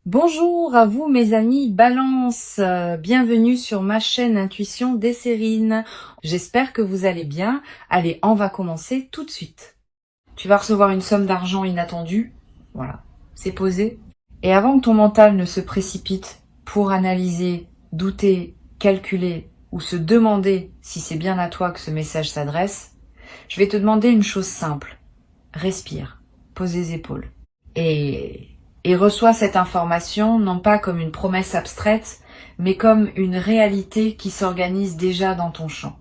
Bonjour à vous mes amis Balance, bienvenue sur ma chaîne Intuition Desserine. J'espère que vous allez bien. Allez, on va commencer tout de suite. Tu vas recevoir une somme d'argent inattendue, voilà, c'est posé. Et avant que ton mental ne se précipite pour analyser, douter, calculer ou se demander si c'est bien à toi que ce message s'adresse, je vais te demander une chose simple. Respire, pose les épaules et reçois cette information non pas comme une promesse abstraite, mais comme une réalité qui s'organise déjà dans ton champ.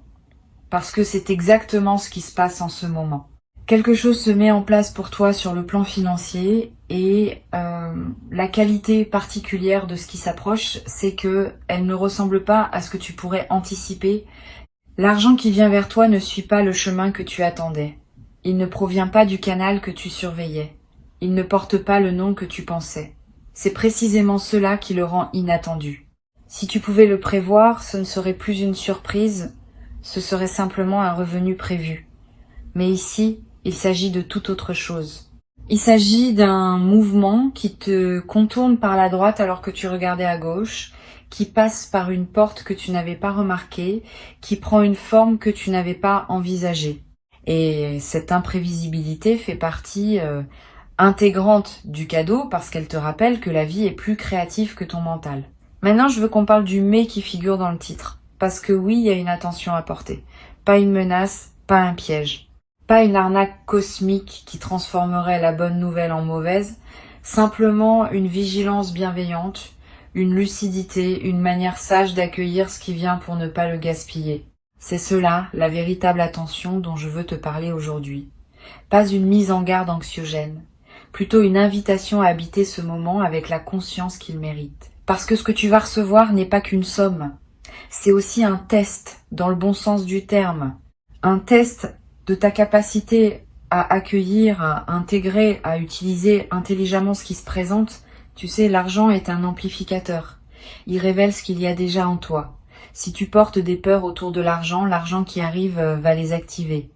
Parce que c'est exactement ce qui se passe en ce moment. Quelque chose se met en place pour toi sur le plan financier et la qualité particulière de ce qui s'approche, c'est que elle ne ressemble pas à ce que tu pourrais anticiper. L'argent qui vient vers toi ne suit pas le chemin que tu attendais. Il ne provient pas du canal que tu surveillais. Il ne porte pas le nom que tu pensais. C'est précisément cela qui le rend inattendu. Si tu pouvais le prévoir, ce ne serait plus une surprise, ce serait simplement un revenu prévu. Mais ici, il s'agit de toute autre chose. Il s'agit d'un mouvement qui te contourne par la droite alors que tu regardais à gauche, qui passe par une porte que tu n'avais pas remarquée, qui prend une forme que tu n'avais pas envisagée. Et cette imprévisibilité fait partie intégrante du cadeau parce qu'elle te rappelle que la vie est plus créative que ton mental. Maintenant, je veux qu'on parle du mais qui figure dans le titre. Parce que oui, il y a une attention à porter. Pas une menace, pas un piège. Pas une arnaque cosmique qui transformerait la bonne nouvelle en mauvaise. Simplement une vigilance bienveillante, une lucidité, une manière sage d'accueillir ce qui vient pour ne pas le gaspiller. C'est cela, la véritable attention dont je veux te parler aujourd'hui. Pas une mise en garde anxiogène, plutôt une invitation à habiter ce moment avec la conscience qu'il mérite. Parce que ce que tu vas recevoir n'est pas qu'une somme, c'est aussi un test, dans le bon sens du terme. Un test de ta capacité à accueillir, à intégrer, à utiliser intelligemment ce qui se présente. Tu sais, l'argent est un amplificateur. Il révèle ce qu'il y a déjà en toi. Si tu portes des peurs autour de l'argent qui arrive va les activer.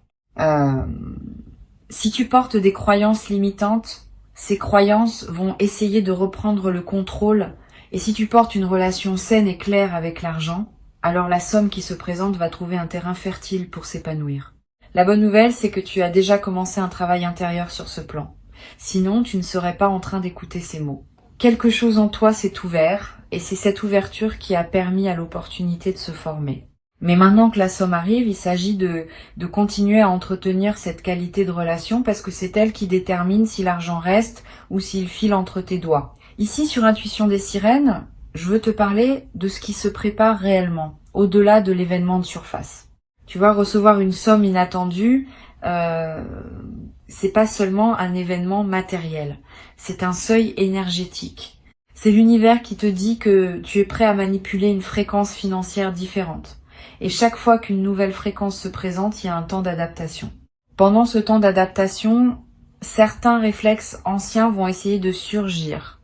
Si tu portes des croyances limitantes, ces croyances vont essayer de reprendre le contrôle. Et si tu portes une relation saine et claire avec l'argent, alors la somme qui se présente va trouver un terrain fertile pour s'épanouir. La bonne nouvelle, c'est que tu as déjà commencé un travail intérieur sur ce plan. Sinon, tu ne serais pas en train d'écouter ces mots. Quelque chose en toi s'est ouvert, et c'est cette ouverture qui a permis à l'opportunité de se former. Mais maintenant que la somme arrive, il s'agit de continuer à entretenir cette qualité de relation parce que c'est elle qui détermine si l'argent reste ou s'il file entre tes doigts. Ici, sur Intuition des Sirènes, je veux te parler de ce qui se prépare réellement, au-delà de l'événement de surface. Tu vas recevoir une somme inattendue, c'est pas seulement un événement matériel, c'est un seuil énergétique. C'est l'univers qui te dit que tu es prêt à manipuler une fréquence financière différente. Et chaque fois qu'une nouvelle fréquence se présente, il y a un temps d'adaptation. Pendant ce temps d'adaptation, certains réflexes anciens vont essayer de surgir.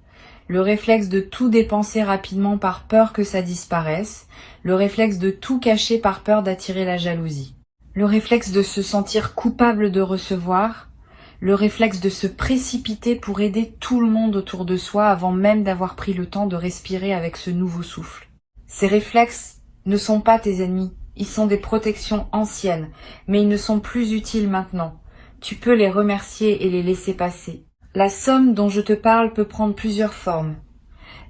Le réflexe de tout dépenser rapidement par peur que ça disparaisse, le réflexe de tout cacher par peur d'attirer la jalousie, le réflexe de se sentir coupable de recevoir, le réflexe de se précipiter pour aider tout le monde autour de soi avant même d'avoir pris le temps de respirer avec ce nouveau souffle. Ces réflexes ne sont pas tes ennemis, ils sont des protections anciennes, mais ils ne sont plus utiles maintenant. Tu peux les remercier et les laisser passer. La somme dont je te parle peut prendre plusieurs formes.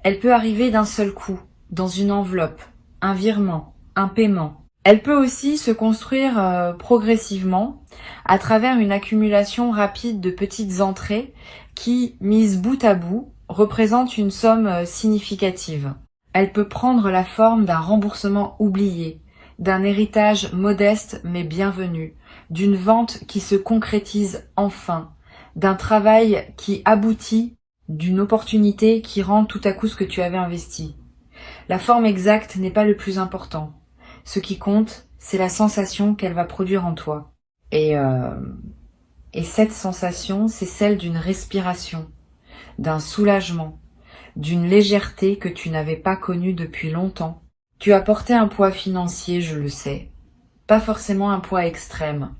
Elle peut arriver d'un seul coup, dans une enveloppe, un virement, un paiement. Elle peut aussi se construire progressivement à travers une accumulation rapide de petites entrées qui, mises bout à bout, représentent une somme significative. Elle peut prendre la forme d'un remboursement oublié, d'un héritage modeste mais bienvenu, d'une vente qui se concrétise enfin, d'un travail qui aboutit, d'une opportunité qui rend tout à coup ce que tu avais investi. La forme exacte n'est pas le plus important. Ce qui compte, c'est la sensation qu'elle va produire en toi. Et cette sensation, c'est celle d'une respiration, d'un soulagement, d'une légèreté que tu n'avais pas connue depuis longtemps. Tu as porté un poids financier, je le sais. Pas forcément un poids extrême,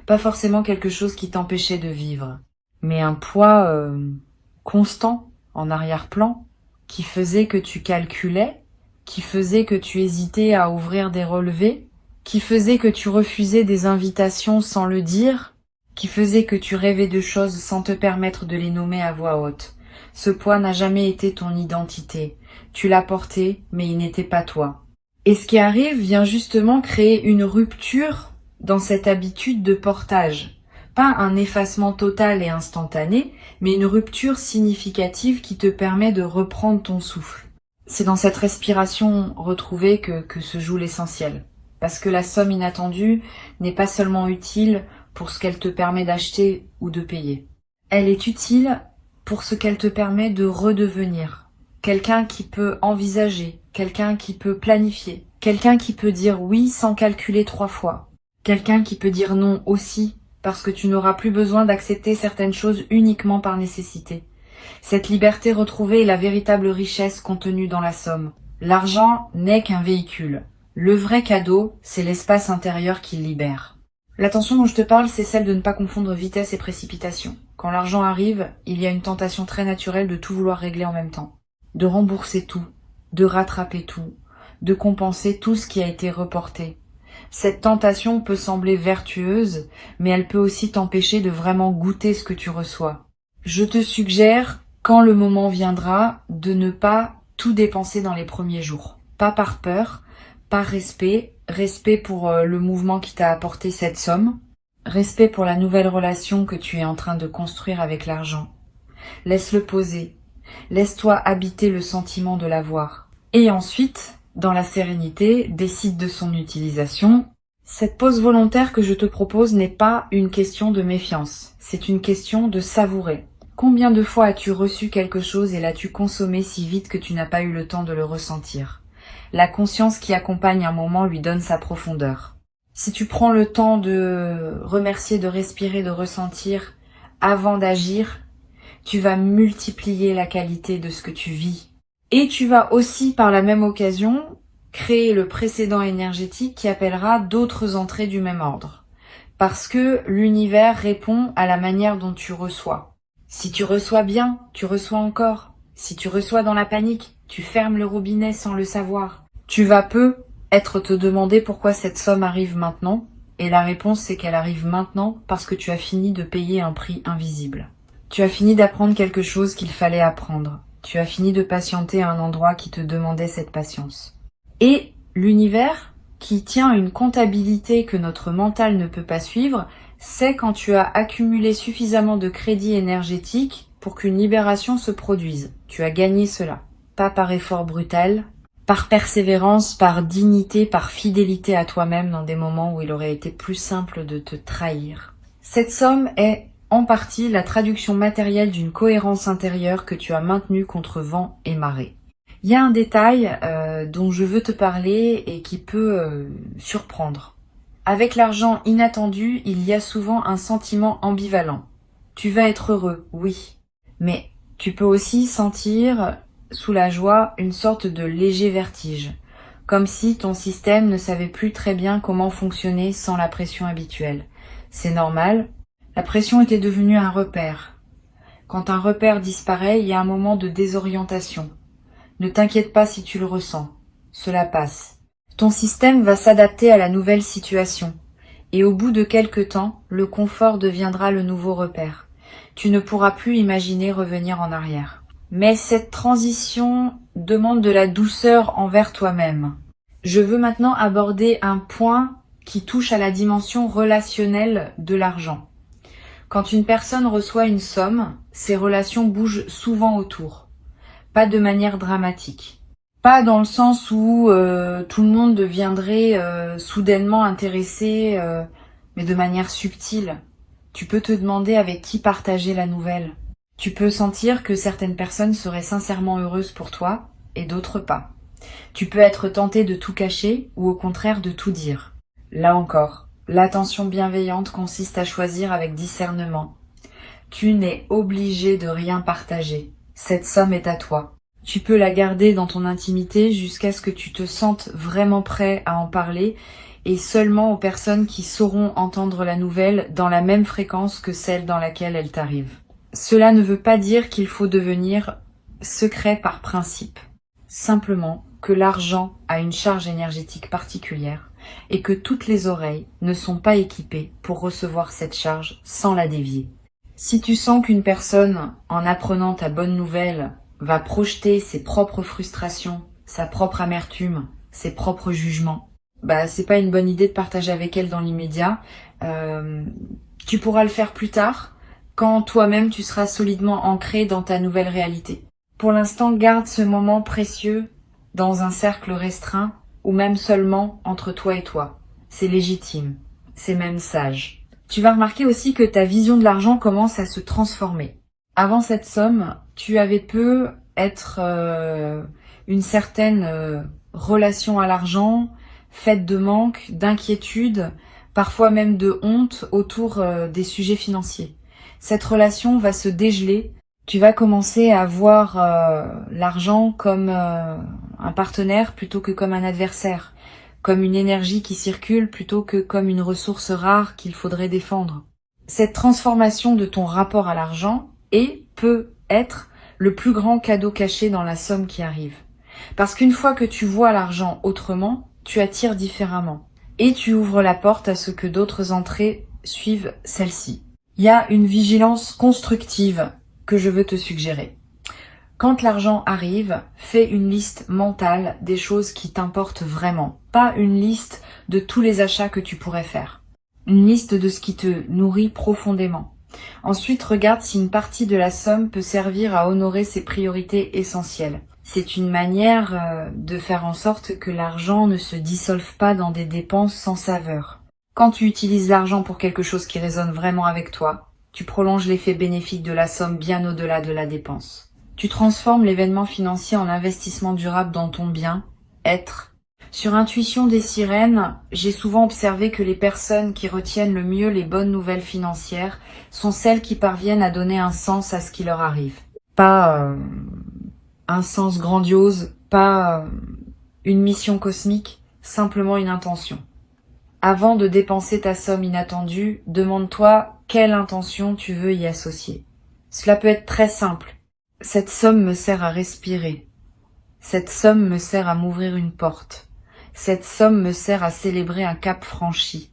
pas forcément quelque chose qui t'empêchait de vivre, mais un poids constant, en arrière-plan, qui faisait que tu calculais, qui faisait que tu hésitais à ouvrir des relevés, qui faisait que tu refusais des invitations sans le dire, qui faisait que tu rêvais de choses sans te permettre de les nommer à voix haute. Ce poids n'a jamais été ton identité. Tu l'as porté, mais il n'était pas toi. Et ce qui arrive vient justement créer une rupture dans cette habitude de portage. Pas un effacement total et instantané, mais une rupture significative qui te permet de reprendre ton souffle. C'est dans cette respiration retrouvée que se joue l'essentiel. Parce que la somme inattendue n'est pas seulement utile pour ce qu'elle te permet d'acheter ou de payer. Elle est utile pour ce qu'elle te permet de redevenir. Quelqu'un qui peut envisager, quelqu'un qui peut planifier, quelqu'un qui peut dire oui sans calculer 3 fois, quelqu'un qui peut dire non aussi parce que tu n'auras plus besoin d'accepter certaines choses uniquement par nécessité. Cette liberté retrouvée est la véritable richesse contenue dans la somme. L'argent n'est qu'un véhicule. Le vrai cadeau, c'est l'espace intérieur qu'il libère. L'attention dont je te parle, c'est celle de ne pas confondre vitesse et précipitation. Quand l'argent arrive, il y a une tentation très naturelle de tout vouloir régler en même temps. De rembourser tout, de rattraper tout, de compenser tout ce qui a été reporté. Cette tentation peut sembler vertueuse, mais elle peut aussi t'empêcher de vraiment goûter ce que tu reçois. Je te suggère, quand le moment viendra, de ne pas tout dépenser dans les premiers jours. Pas par peur, par respect, respect pour le mouvement qui t'a apporté cette somme, respect pour la nouvelle relation que tu es en train de construire avec l'argent. Laisse-le poser, laisse-toi habiter le sentiment de l'avoir. Et ensuite, dans la sérénité, décide de son utilisation. Cette pause volontaire que je te propose n'est pas une question de méfiance, c'est une question de savourer. Combien de fois as-tu reçu quelque chose et l'as-tu consommé si vite que tu n'as pas eu le temps de le ressentir ? La conscience qui accompagne un moment lui donne sa profondeur. Si tu prends le temps de remercier, de respirer, de ressentir avant d'agir, tu vas multiplier la qualité de ce que tu vis. Et tu vas aussi, par la même occasion, créer le précédent énergétique qui appellera d'autres entrées du même ordre. Parce que l'univers répond à la manière dont tu reçois. Si tu reçois bien, tu reçois encore. Si tu reçois dans la panique, tu fermes le robinet sans le savoir. Tu vas être te demander pourquoi cette somme arrive maintenant, et la réponse c'est qu'elle arrive maintenant parce que tu as fini de payer un prix invisible. Tu as fini d'apprendre quelque chose qu'il fallait apprendre. Tu as fini de patienter à un endroit qui te demandait cette patience. Et l'univers, qui tient une comptabilité que notre mental ne peut pas suivre, c'est quand tu as accumulé suffisamment de crédit énergétique pour qu'une libération se produise. Tu as gagné cela. Pas par effort brutal, par persévérance, par dignité, par fidélité à toi-même dans des moments où il aurait été plus simple de te trahir. Cette somme est en partie la traduction matérielle d'une cohérence intérieure que tu as maintenue contre vent et marée. Il y a un détail dont je veux te parler et qui peut surprendre. Avec l'argent inattendu, il y a souvent un sentiment ambivalent. Tu vas être heureux, oui, mais tu peux aussi sentir sous la joie une sorte de léger vertige, comme si ton système ne savait plus très bien comment fonctionner sans la pression habituelle. C'est normal, la pression était devenue un repère. Quand un repère disparaît, il y a un moment de désorientation. Ne t'inquiète pas si tu le ressens, cela passe. Ton système va s'adapter à la nouvelle situation, et au bout de quelque temps, le confort deviendra le nouveau repère. Tu ne pourras plus imaginer revenir en arrière. Mais cette transition demande de la douceur envers toi-même. Je veux maintenant aborder un point qui touche à la dimension relationnelle de l'argent. Quand une personne reçoit une somme, ses relations bougent souvent autour, pas de manière dramatique. Pas dans le sens où tout le monde deviendrait soudainement intéressé, mais de manière subtile. Tu peux te demander avec qui partager la nouvelle. Tu peux sentir que certaines personnes seraient sincèrement heureuses pour toi et d'autres pas. Tu peux être tenté de tout cacher ou au contraire de tout dire. Là encore, l'attention bienveillante consiste à choisir avec discernement. Tu n'es obligé de rien partager. Cette somme est à toi. Tu peux la garder dans ton intimité jusqu'à ce que tu te sentes vraiment prêt à en parler et seulement aux personnes qui sauront entendre la nouvelle dans la même fréquence que celle dans laquelle elle t'arrive. Cela ne veut pas dire qu'il faut devenir secret par principe. Simplement que l'argent a une charge énergétique particulière et que toutes les oreilles ne sont pas équipées pour recevoir cette charge sans la dévier. Si tu sens qu'une personne, en apprenant ta bonne nouvelle, va projeter ses propres frustrations, sa propre amertume, ses propres jugements, c'est pas une bonne idée de partager avec elle dans l'immédiat. Tu pourras le faire plus tard, quand toi-même tu seras solidement ancré dans ta nouvelle réalité. Pour l'instant, garde ce moment précieux dans un cercle restreint ou même seulement entre toi et toi. C'est légitime, c'est même sage. Tu vas remarquer aussi que ta vision de l'argent commence à se transformer. Avant cette somme, tu avais peu être une certaine relation à l'argent, faite de manque, d'inquiétude, parfois même de honte autour des sujets financiers. Cette relation va se dégeler. Tu vas commencer à voir l'argent comme un partenaire plutôt que comme un adversaire, comme une énergie qui circule plutôt que comme une ressource rare qu'il faudrait défendre. Cette transformation de ton rapport à l'argent peut être le plus grand cadeau caché dans la somme qui arrive. Parce qu'une fois que tu vois l'argent autrement, tu attires différemment. Et tu ouvres la porte à ce que d'autres entrées suivent celle-ci. Il y a une vigilance constructive que je veux te suggérer. Quand l'argent arrive, fais une liste mentale des choses qui t'importent vraiment. Pas une liste de tous les achats que tu pourrais faire. Une liste de ce qui te nourrit profondément. Ensuite, regarde si une partie de la somme peut servir à honorer ses priorités essentielles. C'est une manière de faire en sorte que l'argent ne se dissolve pas dans des dépenses sans saveur. Quand tu utilises l'argent pour quelque chose qui résonne vraiment avec toi, tu prolonges l'effet bénéfique de la somme bien au-delà de la dépense. Tu transformes l'événement financier en investissement durable dans ton bien, être. Sur Intuition des sirènes, j'ai souvent observé que les personnes qui retiennent le mieux les bonnes nouvelles financières sont celles qui parviennent à donner un sens à ce qui leur arrive. Pas un sens grandiose, pas une mission cosmique, simplement une intention. Avant de dépenser ta somme inattendue, demande-toi quelle intention tu veux y associer. Cela peut être très simple. Cette somme me sert à respirer. Cette somme me sert à m'ouvrir une porte. Cette somme me sert à célébrer un cap franchi.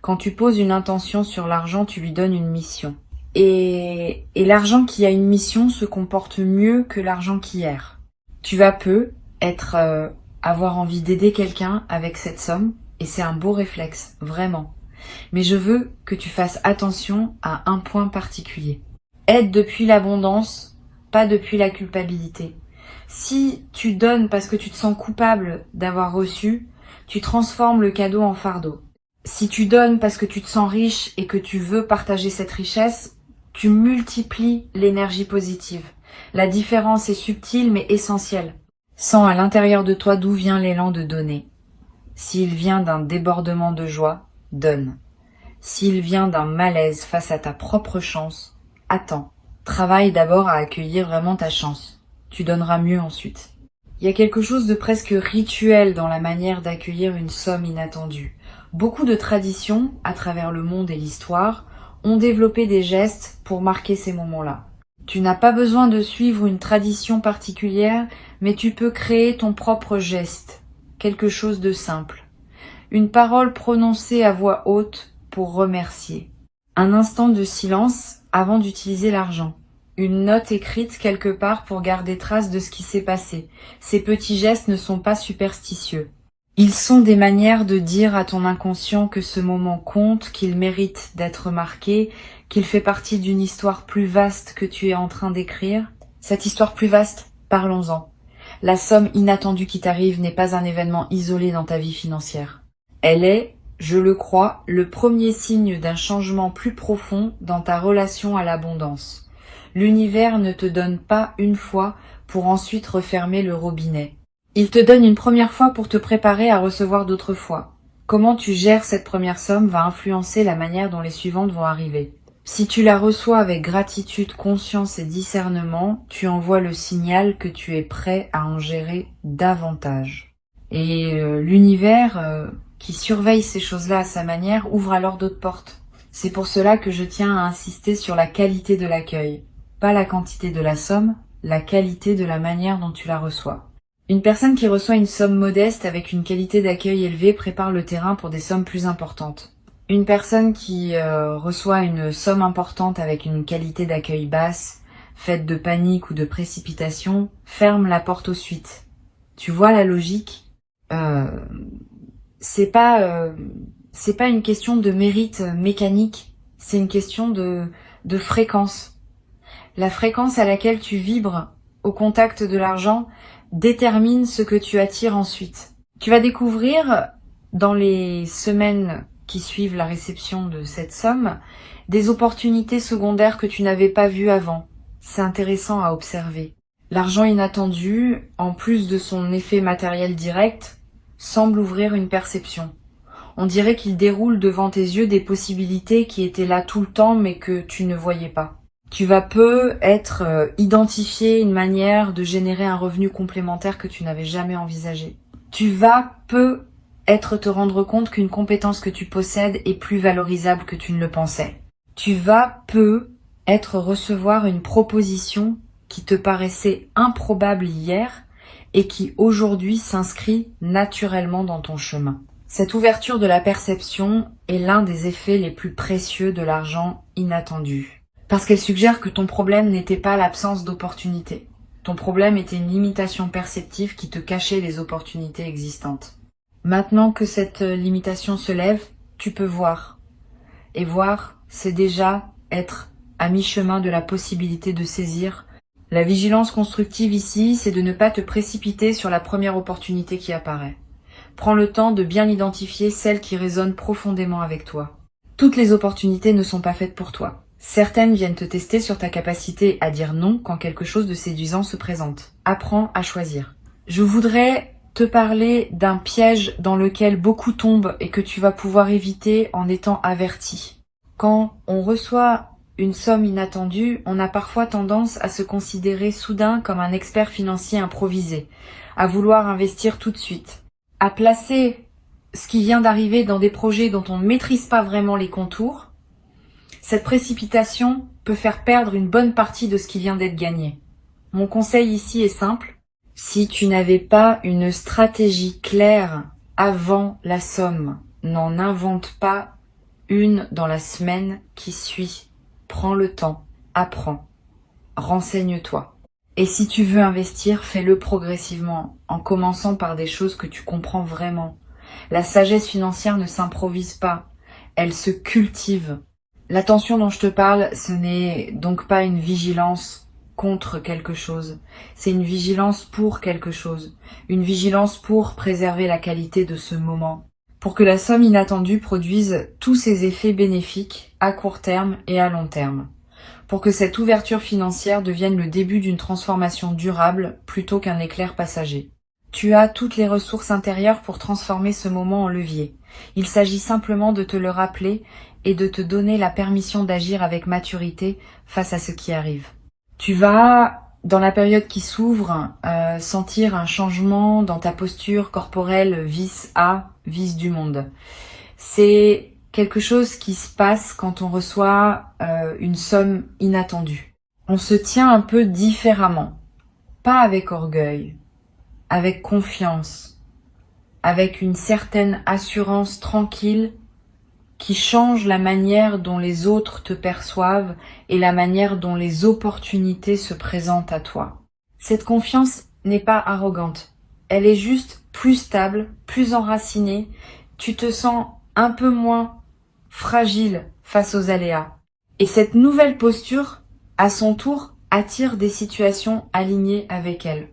Quand tu poses une intention sur l'argent, tu lui donnes une mission. Et l'argent qui a une mission se comporte mieux que l'argent qui erre. Tu vas avoir envie d'aider quelqu'un avec cette somme, et c'est un beau réflexe, vraiment. Mais je veux que tu fasses attention à un point particulier. Aide depuis l'abondance, pas depuis la culpabilité. Si tu donnes parce que tu te sens coupable d'avoir reçu, tu transformes le cadeau en fardeau. Si tu donnes parce que tu te sens riche et que tu veux partager cette richesse, tu multiplies l'énergie positive. La différence est subtile mais essentielle. Sens à l'intérieur de toi d'où vient l'élan de donner. S'il vient d'un débordement de joie, donne. S'il vient d'un malaise face à ta propre chance, attends. Travaille d'abord à accueillir vraiment ta chance. Tu donneras mieux ensuite. Il y a quelque chose de presque rituel dans la manière d'accueillir une somme inattendue. Beaucoup de traditions, à travers le monde et l'histoire, ont développé des gestes pour marquer ces moments-là. Tu n'as pas besoin de suivre une tradition particulière, mais tu peux créer ton propre geste, quelque chose de simple. Une parole prononcée à voix haute pour remercier. Un instant de silence avant d'utiliser l'argent. Une note écrite quelque part pour garder trace de ce qui s'est passé. Ces petits gestes ne sont pas superstitieux. Ils sont des manières de dire à ton inconscient que ce moment compte, qu'il mérite d'être marqué, qu'il fait partie d'une histoire plus vaste que tu es en train d'écrire. Cette histoire plus vaste, parlons-en. La somme inattendue qui t'arrive n'est pas un événement isolé dans ta vie financière. Elle est, je le crois, le premier signe d'un changement plus profond dans ta relation à l'abondance. L'univers ne te donne pas une fois pour ensuite refermer le robinet. Il te donne une première fois pour te préparer à recevoir d'autres fois. Comment tu gères cette première somme va influencer la manière dont les suivantes vont arriver. Si tu la reçois avec gratitude, conscience et discernement, tu envoies le signal que tu es prêt à en gérer davantage. Et l'univers qui surveille ces choses-là à sa manière ouvre alors d'autres portes. C'est pour cela que je tiens à insister sur la qualité de l'accueil. Pas la quantité de la somme, la qualité de la manière dont tu la reçois. Une personne qui reçoit une somme modeste avec une qualité d'accueil élevée prépare le terrain pour des sommes plus importantes. Une personne qui reçoit une somme importante avec une qualité d'accueil basse, faite de panique ou de précipitation, ferme la porte aux suites. Tu vois la logique? C'est pas une question de mérite mécanique, c'est une question de fréquence. La fréquence à laquelle tu vibres au contact de l'argent détermine ce que tu attires ensuite. Tu vas découvrir dans les semaines qui suivent la réception de cette somme des opportunités secondaires que tu n'avais pas vues avant. C'est intéressant à observer. L'argent inattendu, en plus de son effet matériel direct, semble ouvrir une perception. On dirait qu'il déroule devant tes yeux des possibilités qui étaient là tout le temps mais que tu ne voyais pas. Tu vas identifier une manière de générer un revenu complémentaire que tu n'avais jamais envisagé. Tu vas te rendre compte qu'une compétence que tu possèdes est plus valorisable que tu ne le pensais. Tu vas recevoir une proposition qui te paraissait improbable hier et qui aujourd'hui s'inscrit naturellement dans ton chemin. Cette ouverture de la perception est l'un des effets les plus précieux de l'argent inattendu. Parce qu'elle suggère que ton problème n'était pas l'absence d'opportunités. Ton problème était une limitation perceptive qui te cachait les opportunités existantes. Maintenant que cette limitation se lève, tu peux voir. Et voir, c'est déjà être à mi-chemin de la possibilité de saisir. La vigilance constructive ici, c'est de ne pas te précipiter sur la première opportunité qui apparaît. Prends le temps de bien identifier celles qui résonnent profondément avec toi. Toutes les opportunités ne sont pas faites pour toi. Certaines viennent te tester sur ta capacité à dire non quand quelque chose de séduisant se présente. Apprends à choisir. Je voudrais te parler d'un piège dans lequel beaucoup tombent et que tu vas pouvoir éviter en étant averti. Quand on reçoit une somme inattendue, on a parfois tendance à se considérer soudain comme un expert financier improvisé, à vouloir investir tout de suite, à placer ce qui vient d'arriver dans des projets dont on ne maîtrise pas vraiment les contours. Cette précipitation peut faire perdre une bonne partie de ce qui vient d'être gagné. Mon conseil ici est simple. Si tu n'avais pas une stratégie claire avant la somme, n'en invente pas une dans la semaine qui suit. Prends le temps, apprends, renseigne-toi. Et si tu veux investir, fais-le progressivement, en commençant par des choses que tu comprends vraiment. La sagesse financière ne s'improvise pas, elle se cultive. L'attention dont je te parle, ce n'est donc pas une vigilance contre quelque chose, c'est une vigilance pour quelque chose, une vigilance pour préserver la qualité de ce moment, pour que la somme inattendue produise tous ses effets bénéfiques à court terme et à long terme, pour que cette ouverture financière devienne le début d'une transformation durable plutôt qu'un éclair passager. Tu as toutes les ressources intérieures pour transformer ce moment en levier. Il s'agit simplement de te le rappeler et de te donner la permission d'agir avec maturité face à ce qui arrive. Tu vas, dans la période qui s'ouvre, sentir un changement dans ta posture corporelle vis du monde. C'est quelque chose qui se passe quand on reçoit une somme inattendue. On se tient un peu différemment, pas avec orgueil, avec confiance, avec une certaine assurance tranquille qui change la manière dont les autres te perçoivent et la manière dont les opportunités se présentent à toi. Cette confiance n'est pas arrogante, elle est juste plus stable, plus enracinée, tu te sens un peu moins fragile face aux aléas. Et cette nouvelle posture, à son tour, attire des situations alignées avec elle.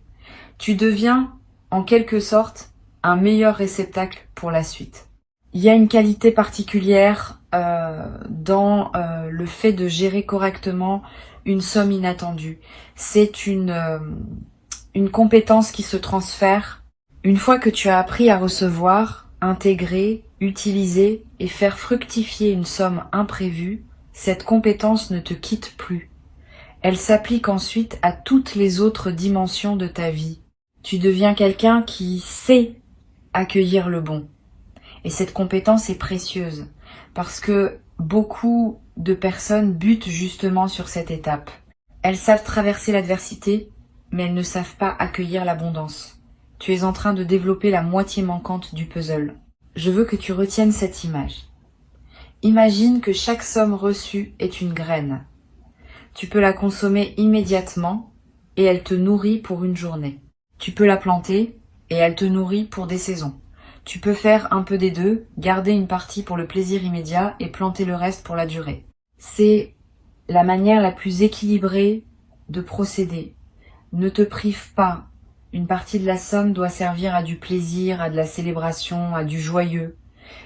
Tu deviens, en quelque sorte, un meilleur réceptacle pour la suite. Il y a une qualité particulière dans le fait de gérer correctement une somme inattendue. C'est une compétence qui se transfère. Une fois que tu as appris à recevoir, intégrer, utiliser et faire fructifier une somme imprévue, cette compétence ne te quitte plus. Elle s'applique ensuite à toutes les autres dimensions de ta vie. Tu deviens quelqu'un qui sait accueillir le bon. Et cette compétence est précieuse parce que beaucoup de personnes butent justement sur cette étape. Elles savent traverser l'adversité, mais elles ne savent pas accueillir l'abondance. Tu es en train de développer la moitié manquante du puzzle. Je veux que tu retiennes cette image. Imagine que chaque somme reçue est une graine. Tu peux la consommer immédiatement et elle te nourrit pour une journée. Tu peux la planter et elle te nourrit pour des saisons. Tu peux faire un peu des deux, garder une partie pour le plaisir immédiat et planter le reste pour la durée. C'est la manière la plus équilibrée de procéder. Ne te prive pas. Une partie de la somme doit servir à du plaisir, à de la célébration, à du joyeux.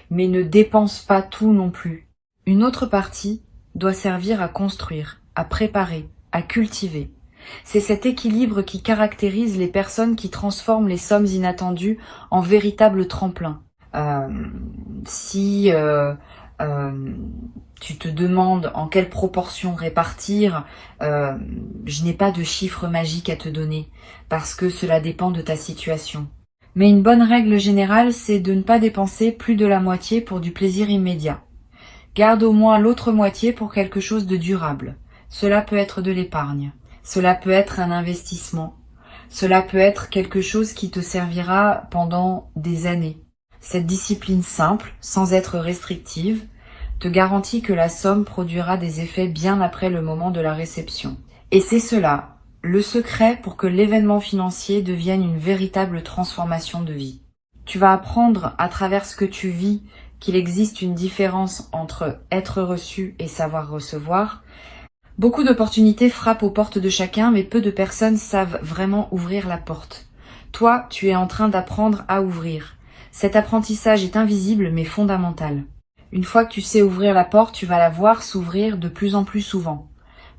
Mais ne dépense pas tout non plus. Une autre partie doit servir à construire, à préparer, à cultiver. C'est cet équilibre qui caractérise les personnes qui transforment les sommes inattendues en véritables tremplins. Si tu te demandes en quelle proportion répartir, je n'ai pas de chiffre magique à te donner, parce que cela dépend de ta situation. Mais une bonne règle générale, c'est de ne pas dépenser plus de la moitié pour du plaisir immédiat. Garde au moins l'autre moitié pour quelque chose de durable. Cela peut être de l'épargne, cela peut être un investissement, cela peut être quelque chose qui te servira pendant des années. Cette discipline simple, sans être restrictive, te garantit que la somme produira des effets bien après le moment de la réception. Et c'est cela, le secret pour que l'événement financier devienne une véritable transformation de vie. Tu vas apprendre à travers ce que tu vis qu'il existe une différence entre être reçu et savoir recevoir. Beaucoup d'opportunités frappent aux portes de chacun, mais peu de personnes savent vraiment ouvrir la porte. Toi, tu es en train d'apprendre à ouvrir. Cet apprentissage est invisible mais fondamental. Une fois que tu sais ouvrir la porte, tu vas la voir s'ouvrir de plus en plus souvent,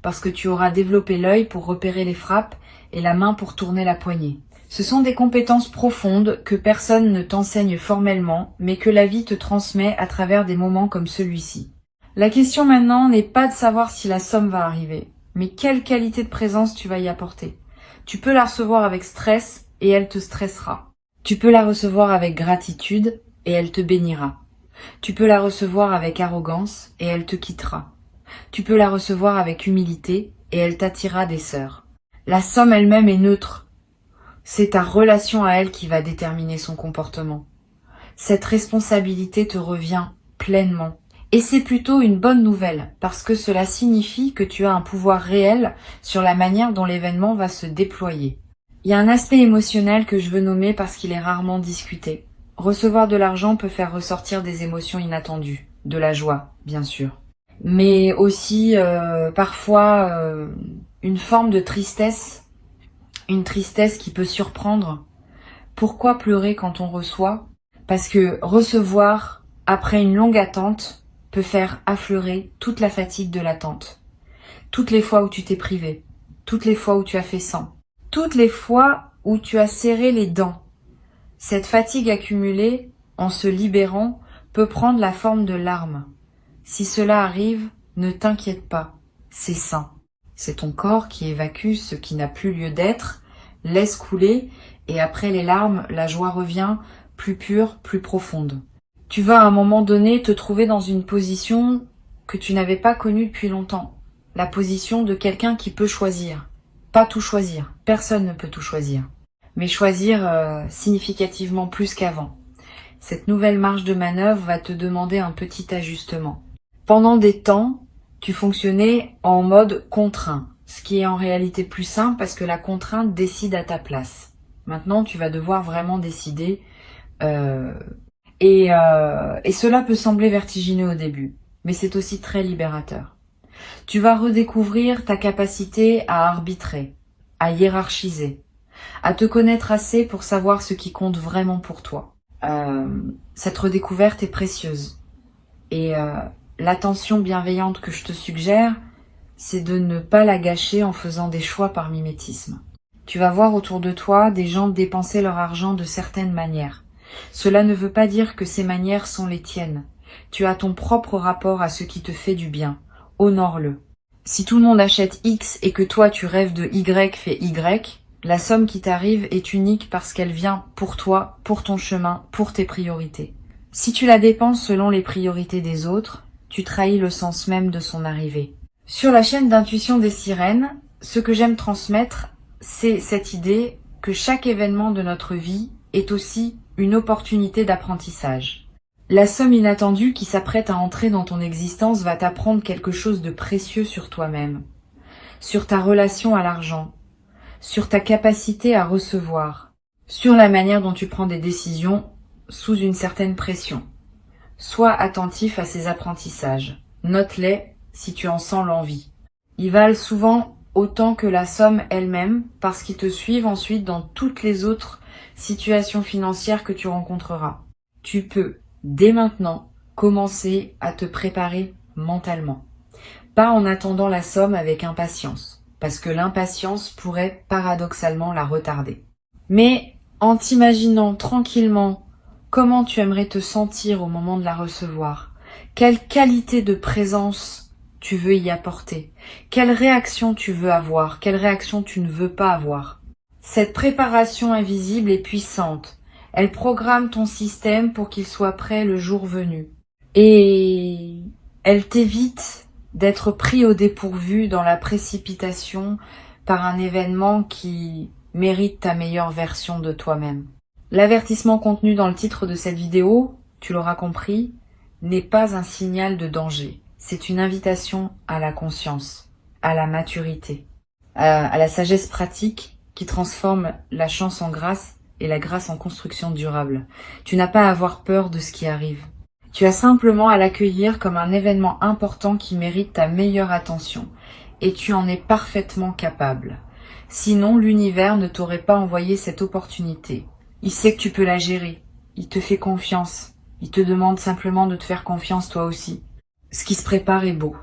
parce que tu auras développé l'œil pour repérer les frappes et la main pour tourner la poignée. Ce sont des compétences profondes que personne ne t'enseigne formellement, mais que la vie te transmet à travers des moments comme celui-ci. La question maintenant n'est pas de savoir si la somme va arriver, mais quelle qualité de présence tu vas y apporter. Tu peux la recevoir avec stress et elle te stressera. Tu peux la recevoir avec gratitude et elle te bénira. Tu peux la recevoir avec arrogance et elle te quittera. Tu peux la recevoir avec humilité et elle t'attirera des sœurs. La somme elle-même est neutre. C'est ta relation à elle qui va déterminer son comportement. Cette responsabilité te revient pleinement. Et c'est plutôt une bonne nouvelle, parce que cela signifie que tu as un pouvoir réel sur la manière dont l'événement va se déployer. Il y a un aspect émotionnel que je veux nommer parce qu'il est rarement discuté. Recevoir de l'argent peut faire ressortir des émotions inattendues, de la joie, bien sûr. Mais aussi parfois une forme de tristesse, une tristesse qui peut surprendre. Pourquoi pleurer quand on reçoit? Parce que recevoir, après une longue attente, peut faire affleurer toute la fatigue de l'attente. Toutes les fois où tu t'es privé, toutes les fois où tu as fait sans, toutes les fois où tu as serré les dents. Cette fatigue accumulée, en se libérant, peut prendre la forme de larmes. Si cela arrive, ne t'inquiète pas, c'est sain. C'est ton corps qui évacue ce qui n'a plus lieu d'être, laisse couler, et après les larmes, la joie revient, plus pure, plus profonde. Tu vas à un moment donné te trouver dans une position que tu n'avais pas connue depuis longtemps. La position de quelqu'un qui peut choisir. Pas tout choisir, personne ne peut tout choisir. Mais choisir significativement plus qu'avant. Cette nouvelle marge de manœuvre va te demander un petit ajustement. Pendant des temps, tu fonctionnais en mode contraint, ce qui est en réalité plus simple parce que la contrainte décide à ta place. Maintenant, tu vas devoir vraiment décider et cela peut sembler vertigineux au début, mais c'est aussi très libérateur. Tu vas redécouvrir ta capacité à arbitrer, à hiérarchiser, à te connaître assez pour savoir ce qui compte vraiment pour toi. Cette redécouverte est précieuse. Et l'attention bienveillante que je te suggère, c'est de ne pas la gâcher en faisant des choix par mimétisme. Tu vas voir autour de toi des gens dépenser leur argent de certaines manières. Cela ne veut pas dire que ces manières sont les tiennes. Tu as ton propre rapport à ce qui te fait du bien. Honore-le. Si tout le monde achète X et que toi tu rêves de Y fait Y, la somme qui t'arrive est unique parce qu'elle vient pour toi, pour ton chemin, pour tes priorités. Si tu la dépenses selon les priorités des autres, tu trahis le sens même de son arrivée. Sur la chaîne d'intuition des sirènes, ce que j'aime transmettre c'est cette idée que chaque événement de notre vie est aussi une opportunité d'apprentissage. La somme inattendue qui s'apprête à entrer dans ton existence va t'apprendre quelque chose de précieux sur toi-même, sur ta relation à l'argent, sur ta capacité à recevoir, sur la manière dont tu prends des décisions sous une certaine pression. Sois attentif à ces apprentissages. Note-les si tu en sens l'envie. Ils valent souvent autant que la somme elle-même parce qu'ils te suivent ensuite dans toutes les autres situations financières que tu rencontreras. Tu peux, dès maintenant, commencer à te préparer mentalement. Pas en attendant la somme avec impatience, parce que l'impatience pourrait paradoxalement la retarder. Mais en t'imaginant tranquillement comment tu aimerais te sentir au moment de la recevoir, quelle qualité de présence tu veux y apporter, quelle réaction tu veux avoir, quelle réaction tu ne veux pas avoir. Cette préparation invisible est puissante. Elle programme ton système pour qu'il soit prêt le jour venu. Et elle t'évite d'être pris au dépourvu dans la précipitation par un événement qui mérite ta meilleure version de toi-même. L'avertissement contenu dans le titre de cette vidéo, tu l'auras compris, n'est pas un signal de danger. C'est une invitation à la conscience, à la maturité, à la sagesse pratique qui transforme la chance en grâce et la grâce en construction durable. Tu n'as pas à avoir peur de ce qui arrive. Tu as simplement à l'accueillir comme un événement important qui mérite ta meilleure attention, et tu en es parfaitement capable. Sinon, l'univers ne t'aurait pas envoyé cette opportunité. Il sait que tu peux la gérer, il te fait confiance, il te demande simplement de te faire confiance toi aussi. Ce qui se prépare est beau,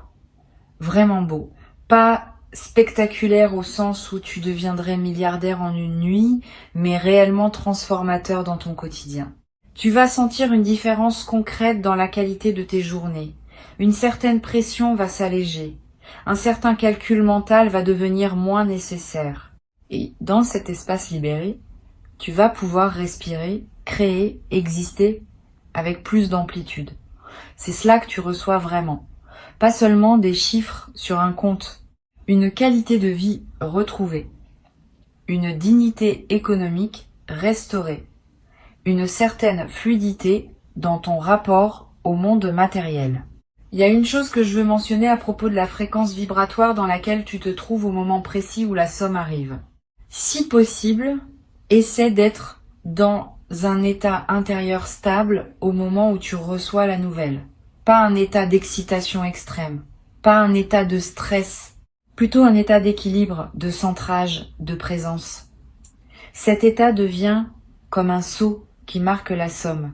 vraiment beau. Pas spectaculaire au sens où tu deviendrais milliardaire en une nuit, mais réellement transformateur dans ton quotidien. Tu vas sentir une différence concrète dans la qualité de tes journées. Une certaine pression va s'alléger. Un certain calcul mental va devenir moins nécessaire. Et dans cet espace libéré, tu vas pouvoir respirer, créer, exister avec plus d'amplitude. C'est cela que tu reçois vraiment. Pas seulement des chiffres sur un compte. Une qualité de vie retrouvée. Une dignité économique restaurée. Une certaine fluidité dans ton rapport au monde matériel. Il y a une chose que je veux mentionner à propos de la fréquence vibratoire dans laquelle tu te trouves au moment précis où la somme arrive. Si possible, essaie d'être dans un état intérieur stable au moment où tu reçois la nouvelle. Pas un état d'excitation extrême, pas un état de stress, plutôt un état d'équilibre, de centrage, de présence. Cet état devient comme un sceau qui marque la somme.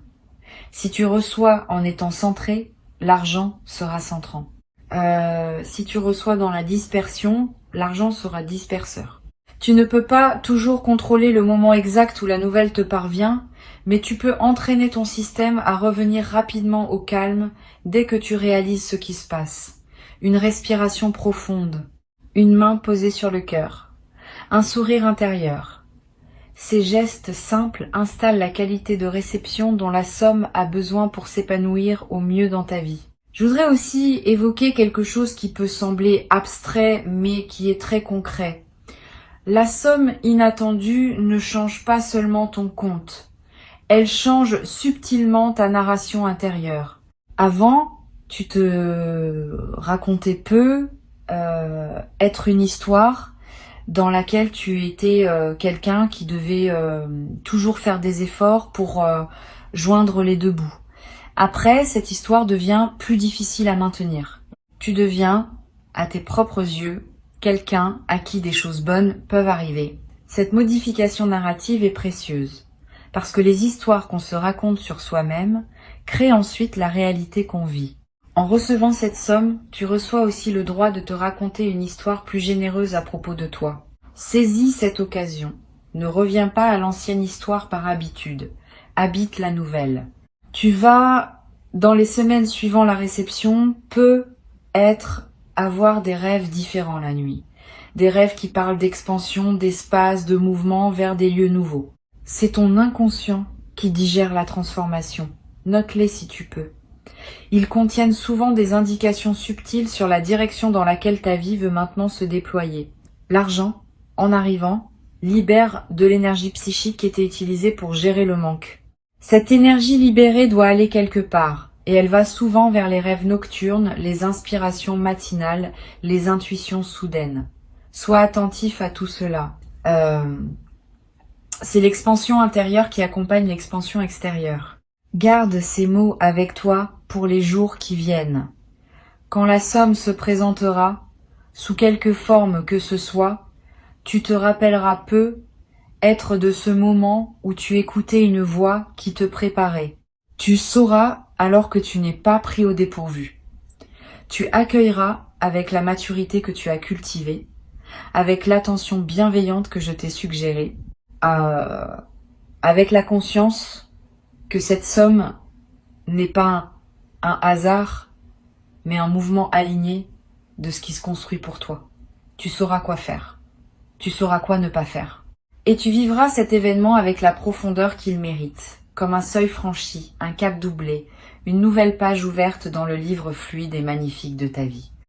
Si tu reçois en étant centré, l'argent sera centrant. Si tu reçois dans la dispersion, l'argent sera disperseur. Tu ne peux pas toujours contrôler le moment exact où la nouvelle te parvient, mais tu peux entraîner ton système à revenir rapidement au calme dès que tu réalises ce qui se passe. Une respiration profonde, une main posée sur le cœur, un sourire intérieur. Ces gestes simples installent la qualité de réception dont la somme a besoin pour s'épanouir au mieux dans ta vie. Je voudrais aussi évoquer quelque chose qui peut sembler abstrait mais qui est très concret. La somme inattendue ne change pas seulement ton compte, elle change subtilement ta narration intérieure. Avant, tu te racontais peu être une histoire dans laquelle tu étais quelqu'un qui devait toujours faire des efforts pour joindre les deux bouts. Après, cette histoire devient plus difficile à maintenir. Tu deviens, à tes propres yeux, quelqu'un à qui des choses bonnes peuvent arriver. Cette modification narrative est précieuse, parce que les histoires qu'on se raconte sur soi-même créent ensuite la réalité qu'on vit. En recevant cette somme, tu reçois aussi le droit de te raconter une histoire plus généreuse à propos de toi. Saisis cette occasion. Ne reviens pas à l'ancienne histoire par habitude. Habite la nouvelle. Tu vas, dans les semaines suivant la réception, avoir des rêves différents la nuit. Des rêves qui parlent d'expansion, d'espace, de mouvement vers des lieux nouveaux. C'est ton inconscient qui digère la transformation. Note-les si tu peux. Ils contiennent souvent des indications subtiles sur la direction dans laquelle ta vie veut maintenant se déployer. L'argent, en arrivant, libère de l'énergie psychique qui était utilisée pour gérer le manque. Cette énergie libérée doit aller quelque part, et elle va souvent vers les rêves nocturnes, les inspirations matinales, les intuitions soudaines. Sois attentif à tout cela. C'est l'expansion intérieure qui accompagne l'expansion extérieure. Garde ces mots avec toi pour les jours qui viennent. Quand la somme se présentera, sous quelque forme que ce soit, tu te rappelleras peu être de ce moment où tu écoutais une voix qui te préparait. Tu sauras alors que tu n'es pas pris au dépourvu. Tu accueilleras avec la maturité que tu as cultivée, avec l'attention bienveillante que je t'ai suggérée, avec la conscience que cette somme n'est pas un hasard, mais un mouvement aligné de ce qui se construit pour toi. Tu sauras quoi faire. Tu sauras quoi ne pas faire. Et tu vivras cet événement avec la profondeur qu'il mérite, comme un seuil franchi, un cap doublé, une nouvelle page ouverte dans le livre fluide et magnifique de ta vie.